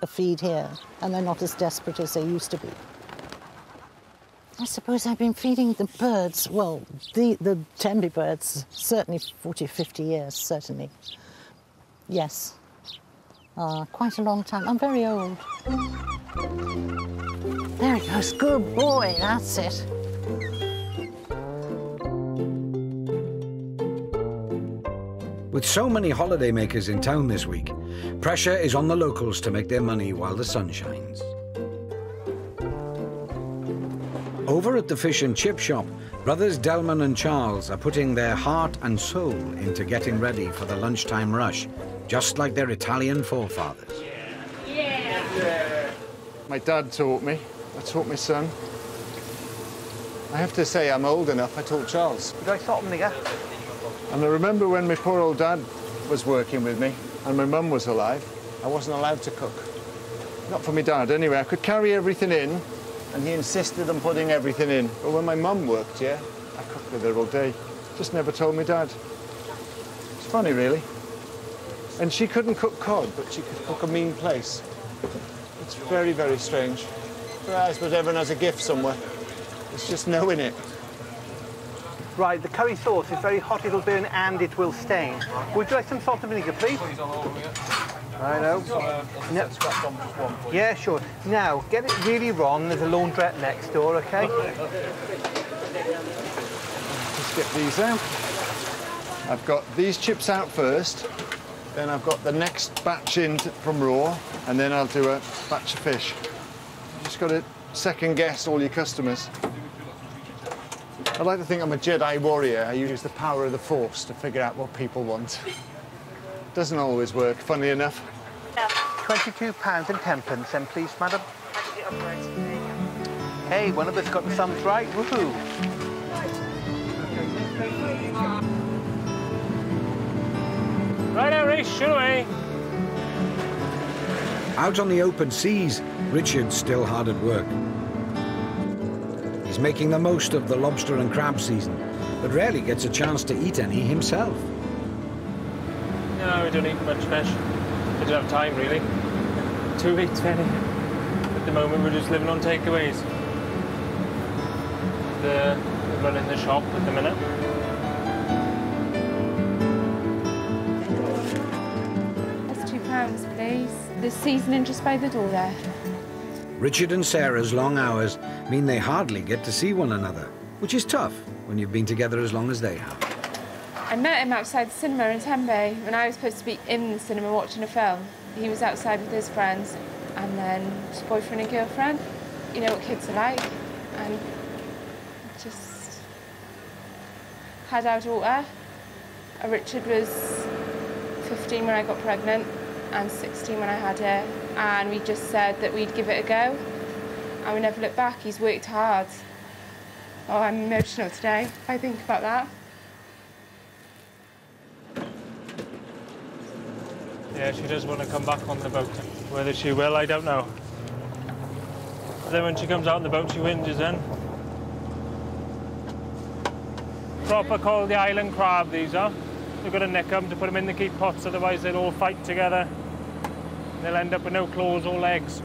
a feed here, and they're not as desperate as they used to be. I suppose I've been feeding the birds, well, the Tenby birds, certainly 40, 50 years, certainly. Yes. Quite a long time. I'm very old. There he goes. Good boy, that's it. With so many holidaymakers in town this week, pressure is on the locals to make their money while the sun shines. Over at the fish and chip shop, brothers Delman and Charles are putting their heart and soul into getting ready for the lunchtime rush, just like their Italian forefathers. Yeah. My dad taught me. I taught my son. I have to say I'm old enough. I taught Charles. Did I stop him, nigger? And I remember when my poor old dad was working with me and my mum was alive, I wasn't allowed to cook. Not for my dad, anyway. I could carry everything in, and he insisted on putting everything in. But when my mum worked, yeah, I cooked with her all day. Just never told my dad. It's funny, really. And she couldn't cook cod, but she could cook a mean place. It's very, very strange. I suppose everyone has a gift somewhere. It's just knowing it. Right, the curry sauce is very hot, it'll burn and it will stain. Would you like some salt and vinegar, please? I know. No. Yeah, sure. Now, get it really wrong. There's a laundrette next door, OK? Just get these out. I've got these chips out first, then I've got the next batch in from raw, and then I'll do a batch of fish. You just got to second guess all your customers. I like to think I'm a Jedi warrior. I use the power of the Force to figure out what people want. Doesn't always work, funnily enough. £22 and 10p then, please, madam. Hey, one of us got the sums right. Woohoo! Right, Harry, shoot away. Out on the open seas, Richard's still hard at work. He's making the most of the lobster and crab season, but rarely gets a chance to eat any himself. No, we don't eat much fish. We don't have time, really. 2 weeks, really. At the moment, we're just living on takeaways. We're running the shop at the minute. That's £2, please. There's seasoning just by the door there. Richard and Sarah's long hours mean they hardly get to see one another, which is tough when you've been together as long as they have. I met him outside the cinema in Tenby when I was supposed to be in the cinema watching a film. He was outside with his friends and then his boyfriend and girlfriend. You know what kids are like. And just had our daughter. Richard was 15 when I got pregnant and 16 when I had her. And we just said that we'd give it a go. And we never looked back. He's worked hard. Oh, I'm emotional today if I think about that. Yeah, she does want to come back on the boat. Whether she will, I don't know. But then when she comes out on the boat, she whinges then. Proper called the island crab, these are. We've got to nick them to put them in the keep pots, otherwise they'll all fight together. They'll end up with no claws or legs.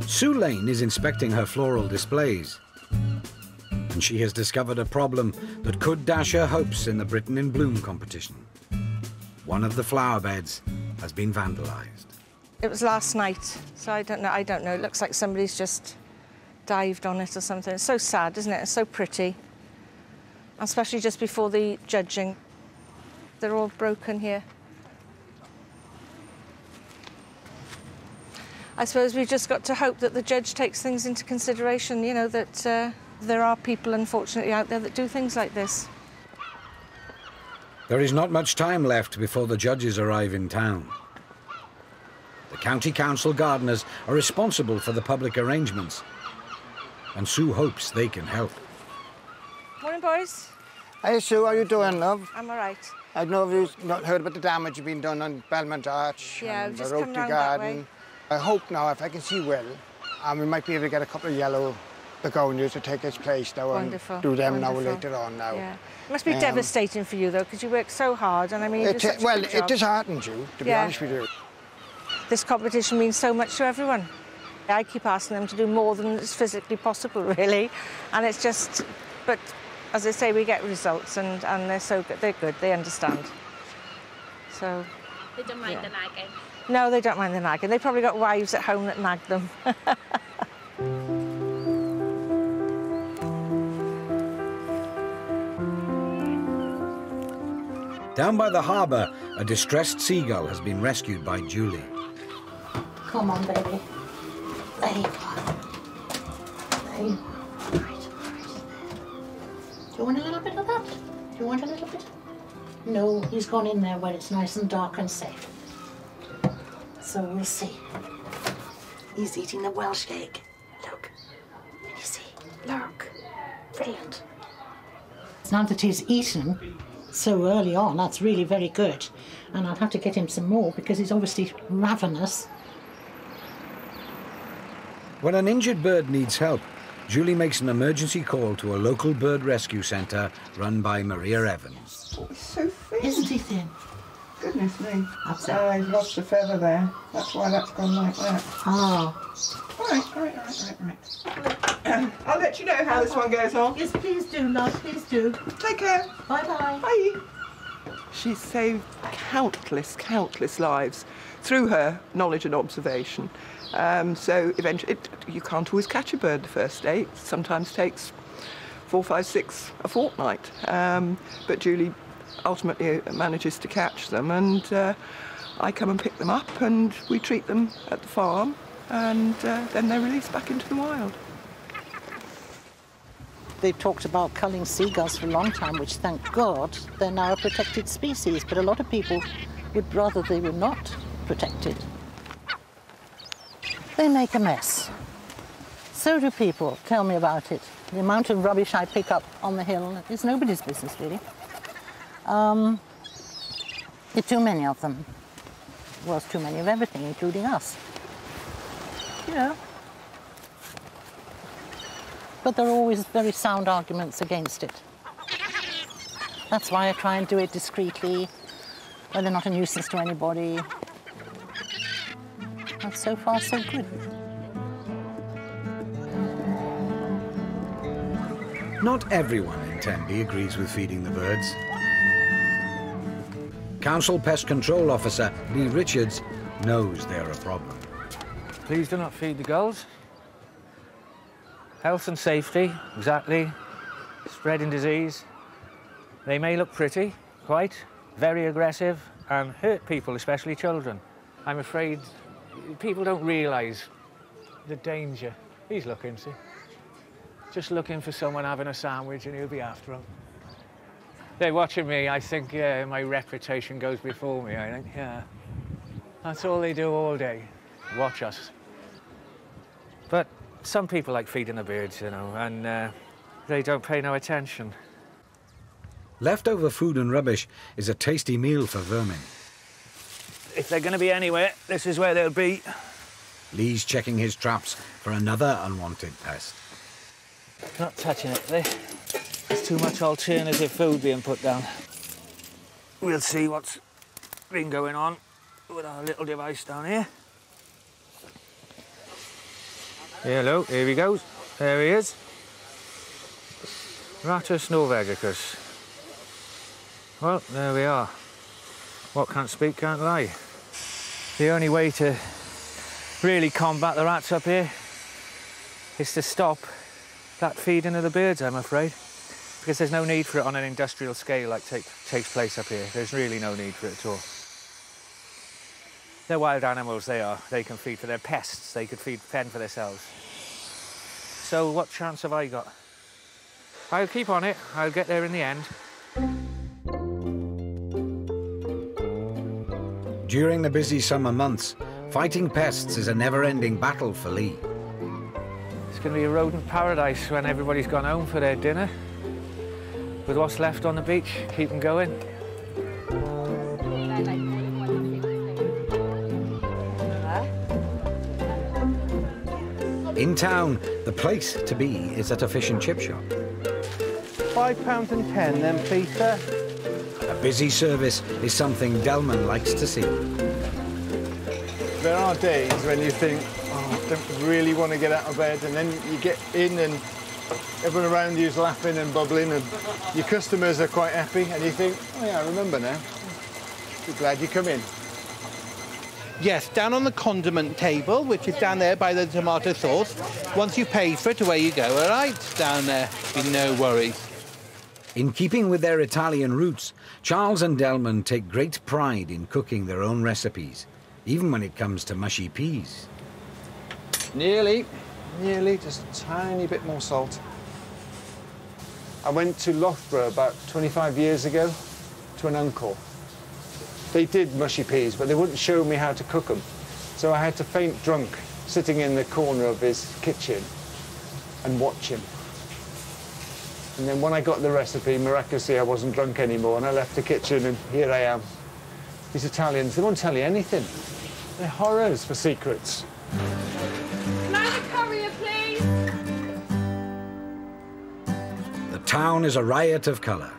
Sue Lane is inspecting her floral displays, and she has discovered a problem that could dash her hopes in the Britain in Bloom competition. One of the flower beds has been vandalised. It was last night, so I don't know. It looks like somebody's just dived on it or something. It's so sad, isn't it? It's so pretty. Especially just before the judging. They're all broken here. I suppose we've just got to hope that the judge takes things into consideration, you know, that there are people, unfortunately, out there that do things like this. There is not much time left before the judges arrive in town. The County Council gardeners are responsible for the public arrangements, and Sue hopes they can help. Morning, boys. Hey, Sue, how you doing, love? I'm all right. I know you've not heard about the damage being done on Belmont Arch and the Rotary Garden. I hope now, if I can see well, we might be able to get a couple of yellow begonia to take its place now. Wonderful. And do them Wonderful. now later on now. Yeah. It must be devastating for you though, because you work so hard, and I mean, it disheartens you, to be honest with you. This competition means so much to everyone. I keep asking them to do more than is physically possible, really, and it's just. But as I say, we get results, and they're so good. They're good. They understand. So. They don't mind the nagging. No, they don't mind the nagging. They've probably got wives at home that nag them. Down by the harbour, a distressed seagull has been rescued by Julie. Come on, baby. There you are. There you are. Right. Do you want a little bit of that? Do you want a little bit? No, he's gone in there where it's nice and dark and safe. So we'll see. He's eating the Welsh cake. Look. Can you see? Look. Brilliant. Now that he's eaten so early on, that's really very good. And I'll have to get him some more because he's obviously ravenous. When an injured bird needs help, Julie makes an emergency call to a local bird rescue centre run by Maria Evans. He's so thin. Isn't he thin? Goodness me. That's I've lost a feather there. That's why that's gone like that. Oh. Right. I'll let you know how this one goes on. Yes, please do, love, please do. Take care. Bye-bye. Bye. She's saved countless lives through her knowledge and observation. So eventually, you can't always catch a bird the first day. It sometimes takes 4, 5, 6, a fortnight. But Julie ultimately manages to catch them, and I come and pick them up, and we treat them at the farm, and then they're released back into the wild. They've talked about culling seagulls for a long time, which, thank God, they're now a protected species. But a lot of people would rather they were not protected. They make a mess. So do people. Tell me about it. The amount of rubbish I pick up on the hill is nobody's business, really. There are too many of them. Well, it's too many of everything, including us. You know. But there are always very sound arguments against it. That's why I try and do it discreetly, when they're not a nuisance to anybody. And so far, so good. Not everyone in Tenby agrees with feeding the birds. Council Pest Control Officer Lee Richards knows they're a problem. Please do not feed the gulls. Health and safety, exactly. Spreading disease. They may look pretty, quite, very aggressive, and hurt people, especially children. I'm afraid people don't realise the danger. He's looking, see? Just looking for someone having a sandwich and he'll be after him. They're watching me, I think, yeah, my reputation goes before me, I think, yeah. That's all they do all day, watch us. But some people like feeding the birds, you know, and they don't pay no attention. Leftover food and rubbish is a tasty meal for vermin. If they're going to be anywhere, this is where they'll be. Lee's checking his traps for another unwanted pest. Not touching it, there's too much alternative food being put down. We'll see what's been going on with our little device down here. Hello, here he goes. There he is. Rattus norvegicus. Well, there we are. What can't speak, can't lie. The only way to really combat the rats up here is to stop that feeding of the birds, I'm afraid. Because there's no need for it on an industrial scale like takes place up here. There's really no need for it at all. They're wild animals, they are. They can feed for their pests. They could fend for themselves. So what chance have I got? I'll keep on it. I'll get there in the end. During the busy summer months, fighting pests is a never-ending battle for Lee. It's going to be a rodent paradise when everybody's gone home for their dinner. With what's left on the beach, keep them going. In town, the place to be is at a fish and chip shop. £5.10 then, please, sir. A busy service is something Delman likes to see. There are days when you think, oh, I don't really want to get out of bed, and then you get in and everyone around you is laughing and bubbling, and your customers are quite happy, and you think, oh yeah, I remember now. Be glad you come in. Yes, down on the condiment table, which is down there by the tomato sauce. Once you pay for it, away you go, all right? Down there, be no worries. In keeping with their Italian roots, Charles and Delman take great pride in cooking their own recipes, even when it comes to mushy peas. Nearly, just a tiny bit more salt. I went to Loughborough about 25 years ago to an uncle. They did mushy peas, but they wouldn't show me how to cook them. So I had to faint drunk, sitting in the corner of his kitchen and watch him. And then when I got the recipe, miraculously, I wasn't drunk anymore, and I left the kitchen, and here I am. These Italians, they won't tell you anything. They're horrors for secrets. Can I have a courier, please? The town is a riot of colour.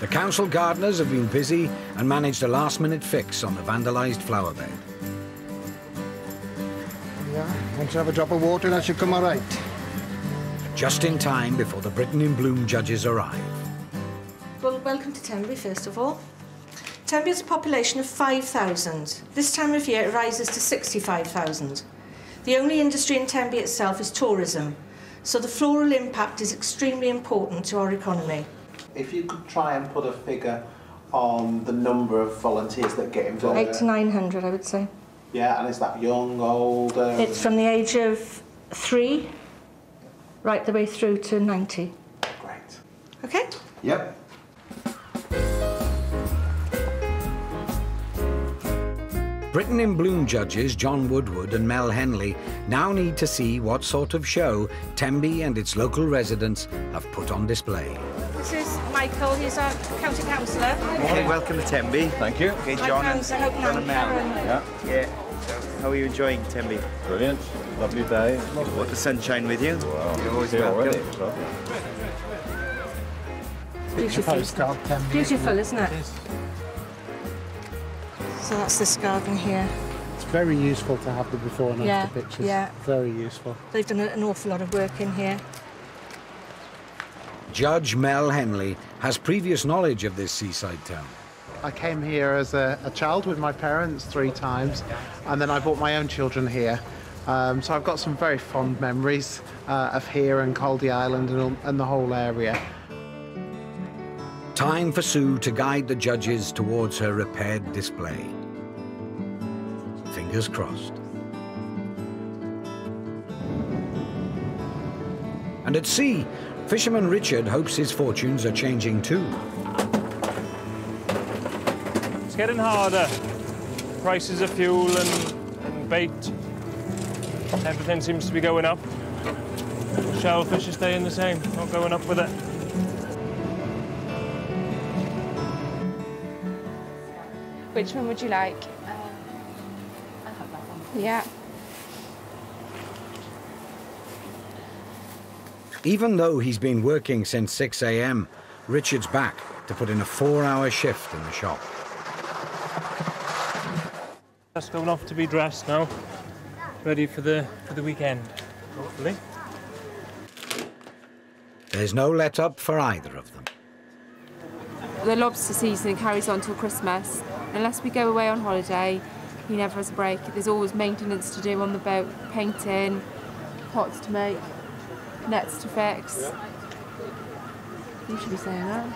The council gardeners have been busy and managed a last-minute fix on the vandalised flower bed. Yeah, once you have a drop of water, that should come all right. Just in time before the Britain in Bloom judges arrive. Well, welcome to Tenby, first of all. Tenby has a population of 5,000. This time of year, it rises to 65,000. The only industry in Tenby itself is tourism, so the floral impact is extremely important to our economy. If you could try and put a figure on the number of volunteers that get involved. 800 to 900, I would say. Yeah, and is that young, old? It's from the age of 3 right the way through to 90. Great. Okay? Yep. Britain in Bloom judges John Woodward and Mel Henley now need to see what sort of show Tenby and its local residents have put on display. This is Michael, he's our county councillor. Okay, welcome to Tenby. Thank you. Okay, My John friends, I hope and Mel. Yeah. How are you enjoying Tenby? Brilliant. Lovely day. What the sunshine with you? Wow. You're always Here welcome. already. Beautiful. Beautiful, isn't it? So that's this garden here. It's very useful to have the before and after pictures. Yeah. Very useful. They've done an awful lot of work in here. Judge Mel Henley has previous knowledge of this seaside town. I came here as a child with my parents 3 times, and then I brought my own children here. So I've got some very fond memories of here and Caldy Island and the whole area. Time for Sue to guide the judges towards her repaired display. Fingers crossed. And at sea, fisherman Richard hopes his fortunes are changing too. It's getting harder. Prices of fuel and bait. Everything seems to be going up. Shellfish are staying the same, not going up with it. Which one would you like? I'll have that one. Yeah. Even though he's been working since 6 a.m, Richard's back to put in a 4-hour shift in the shop. Just going off to be dressed now, ready for the weekend, hopefully. There's no let-up for either of them. The lobster season carries on till Christmas. Unless we go away on holiday, he never has a break. There's always maintenance to do on the boat, painting, pots to make, nets to fix. You should be saying that.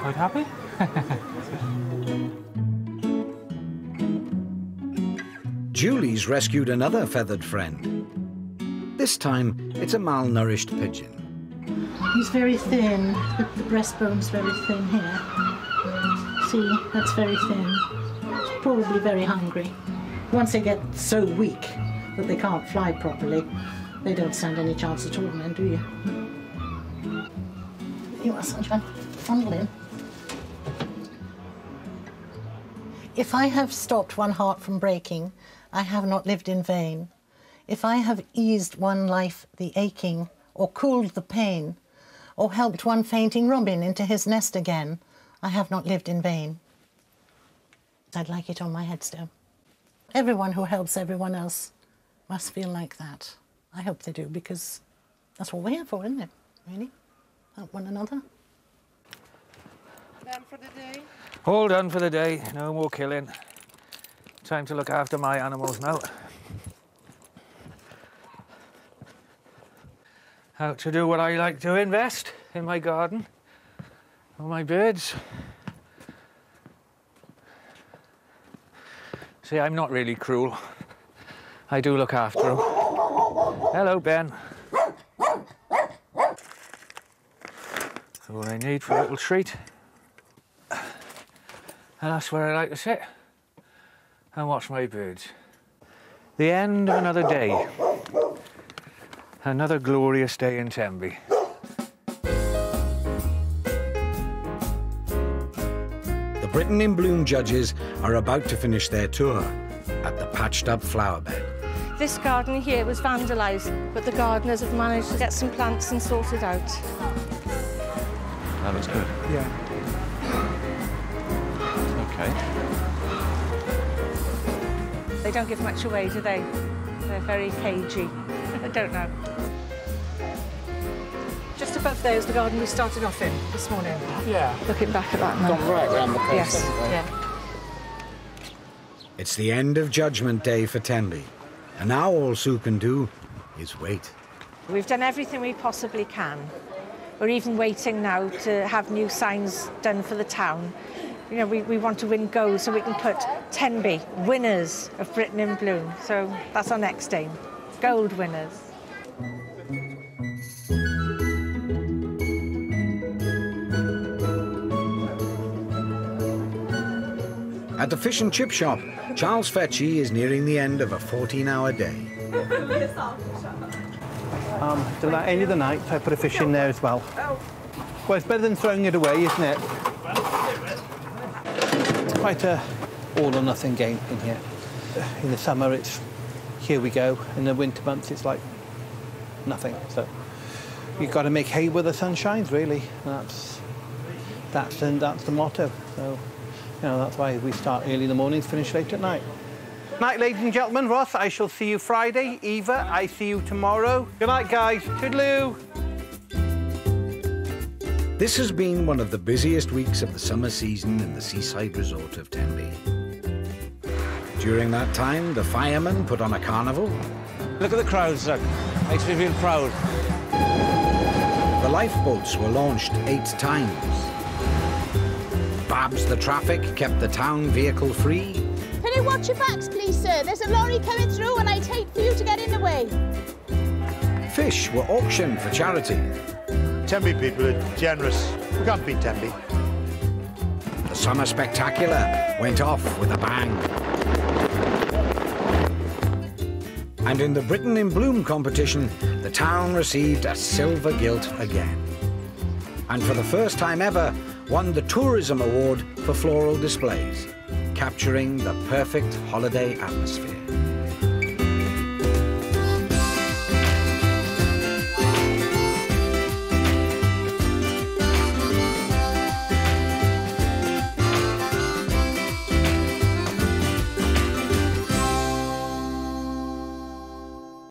Quite happy? Julie's rescued another feathered friend. This time, it's a malnourished pigeon. He's very thin. The breastbone's very thin here. See, that's very thin. He's probably very hungry. Once they get so weak that they can't fly properly, they don't stand any chance at all then, do you? You are, Sunshine. Fondle him. If I have stopped one heart from breaking, I have not lived in vain. If I have eased one life the aching, or cooled the pain, or helped one fainting robin into his nest again, I have not lived in vain. I'd like it on my headstone. Everyone who helps everyone else must feel like that. I hope they do, because that's what we're here for, isn't it? Really? Help one another. Done for the day? All done for the day. No more killing. Time to look after my animals now. How to do what I like to invest in my garden, all my birds. See, I'm not really cruel. I do look after them. Hello, Ben. That's all I need for a little treat. And that's where I like to sit and watch my birds. The end of another day. Another glorious day in Tenby. The Britain in Bloom judges are about to finish their tour at the patched up flower bed. This garden here was vandalised, but the gardeners have managed to get some plants and sort it out. That looks good. Yeah. Okay. They don't give much away, do they? They're very cagey. I don't know. Just above there is the garden we started off in this morning. Yeah. Looking back at that now. Gone right round the coast, yes. haven't they? Yeah. It's the end of Judgment Day for Tenby, and now all Sue can do is wait. We've done everything we possibly can. We're even waiting now to have new signs done for the town. You know, we want to win gold so we can put Tenby, winners of Britain in Bloom. So that's our next aim, gold winners. At the fish and chip shop, Charles Fetchy is nearing the end of a 14-hour day. Done that any of the night, I put a fish in there as well. Well, it's better than throwing it away, isn't it? It's quite a all-or-nothing game in here. In the summer, it's here we go. In the winter months, it's like nothing. So you've got to make hay where the sun shines, really. That's the motto. So, you know, that's why we start early in the mornings, finish late at night. Night, ladies and gentlemen. Ross, I shall see you Friday. Eva, I see you tomorrow. Good night, guys. Toodaloo. This has been one of the busiest weeks of the summer season in the seaside resort of Tenby. During that time, the firemen put on a carnival. Look at the crowds, look. Makes me feel proud. The lifeboats were launched 8 times. Babs the traffic kept the town vehicle free. Can you watch your backs, please, sir? There's a lorry coming through and I'd hate for you to get in the way. Fish were auctioned for charity. Tenby people are generous. We can't beat Tenby. The summer spectacular went off with a bang. And in the Britain in Bloom competition, the town received a silver gilt again. And for the first time ever, won the Tourism Award for floral displays, capturing the perfect holiday atmosphere.